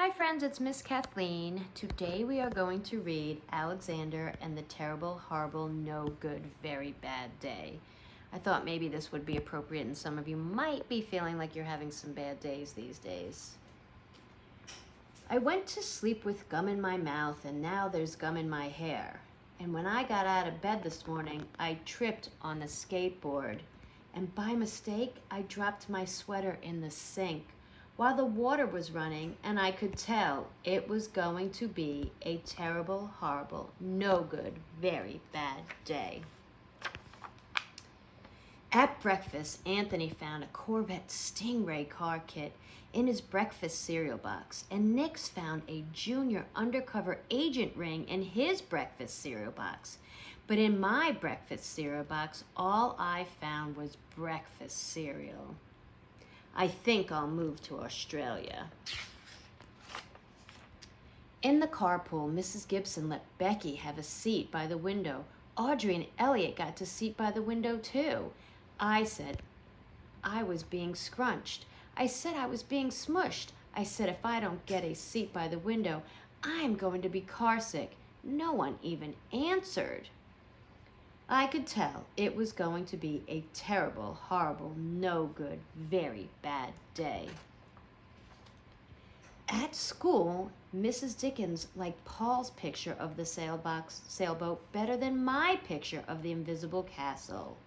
Hi friends, it's Miss Kathleen. Today we are going to read Alexander and the Terrible, Horrible, No Good, Very Bad Day. I thought maybe this would be appropriate and some of you might be feeling like you're having some bad days these days. I went to sleep with gum in my mouth and now there's gum in my hair. And when I got out of bed this morning, I tripped on the skateboard. And by mistake, I dropped my sweater in the sink while the water was running, and I could tell it was going to be a terrible, horrible, no good, very bad day. At breakfast, Anthony found a Corvette Stingray car kit in his breakfast cereal box, and Nix found a junior undercover agent ring in his breakfast cereal box. But in my breakfast cereal box, all I found was breakfast cereal. I think I'll move to Australia. In the carpool, Mrs. Gibson let Becky have a seat by the window. Audrey and Elliot got to sit by the window too. I said I was being scrunched. I said I was being smushed. I said if I don't get a seat by the window, I'm going to be carsick. No one even answered. I could tell it was going to be a terrible, horrible, no good, very bad day. At school, Mrs. Dickens liked Paul's picture of the sailboat better than my picture of the invisible castle.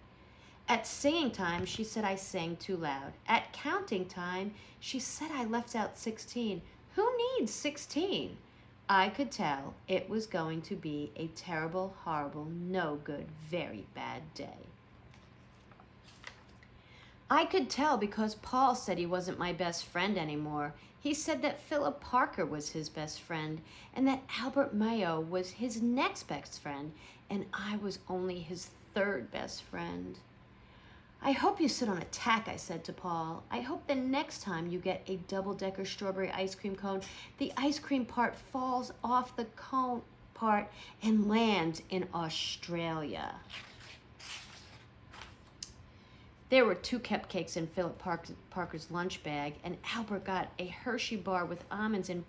At singing time, she said I sang too loud. At counting time, she said I left out 16. Who needs 16? I could tell it was going to be a terrible, horrible, no good, very bad day. I could tell because Paul said he wasn't my best friend anymore. He said that Philip Parker was his best friend and that Albert Mayo was his next best friend and I was only his third best friend. I hope you sit on a tack, I said to Paul. I hope the next time you get a double-decker strawberry ice cream cone, the ice cream part falls off the cone part and lands in Australia. There were 2 cupcakes in Philip Parker's lunch bag, and Albert got a Hershey bar with almonds, and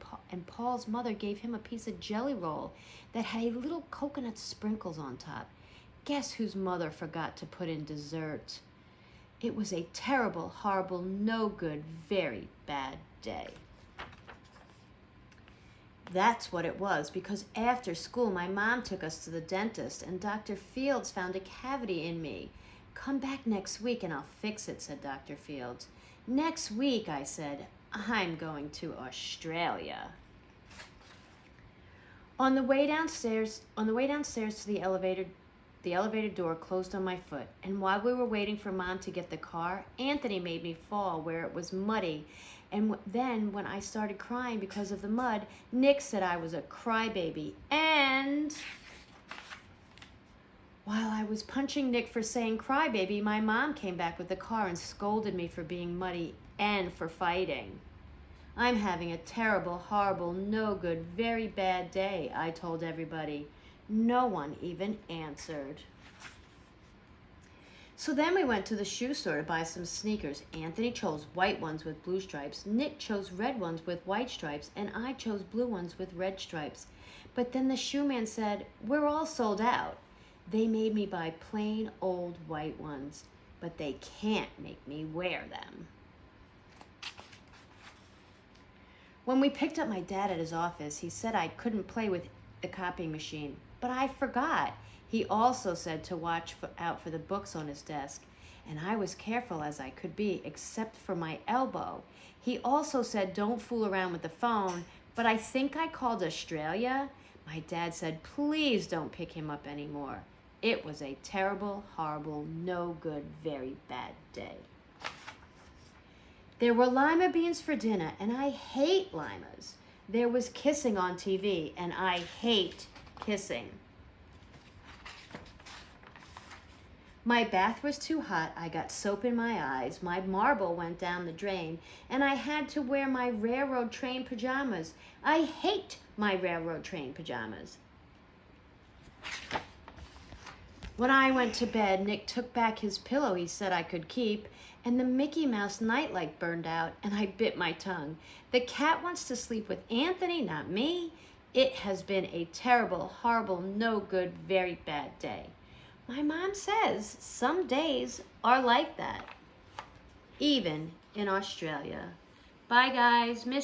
Paul's mother gave him a piece of jelly roll that had a little coconut sprinkles on top. Guess whose mother forgot to put in dessert? It was a terrible, horrible, no good, very bad day. That's what it was, because after school, my mom took us to the dentist, and Dr. Fields found a cavity in me. Come back next week and I'll fix it, said Dr. Fields. Next week, I said, I'm going to Australia. On the way downstairs to the elevator door closed on my foot, and while we were waiting for Mom to get the car, Anthony made me fall where it was muddy. And then when I started crying because of the mud, Nick said I was a crybaby. And while I was punching Nick for saying crybaby, my mom came back with the car and scolded me for being muddy and for fighting. I'm having a terrible, horrible, no good, very bad day, I told everybody. No one even answered. So then we went to the shoe store to buy some sneakers. Anthony chose white ones with blue stripes. Nick chose red ones with white stripes. And I chose blue ones with red stripes. But then the shoe man said, we're all sold out. They made me buy plain old white ones, but they can't make me wear them. When we picked up my dad at his office, he said I couldn't play with the copying machine, but I forgot. He also said to watch out for the books on his desk, and I was careful as I could be, except for my elbow. He also said don't fool around with the phone, but I think I called Australia. My dad said, please don't pick him up anymore. It was a terrible, horrible, no good, very bad day. There were lima beans for dinner, and I hate limas. There was kissing on TV, and I hate kissing. My bath was too hot. I got soap in my eyes. My marble went down the drain, and I had to wear my railroad train pajamas. I hate my railroad train pajamas. When I went to bed, Nick took back his pillow he said I could keep, and the Mickey Mouse nightlight burned out, and I bit my tongue. The cat wants to sleep with Anthony, not me. It has been a terrible, horrible, no good, very bad day. My mom says some days are like that, even in Australia. Bye, guys. Miss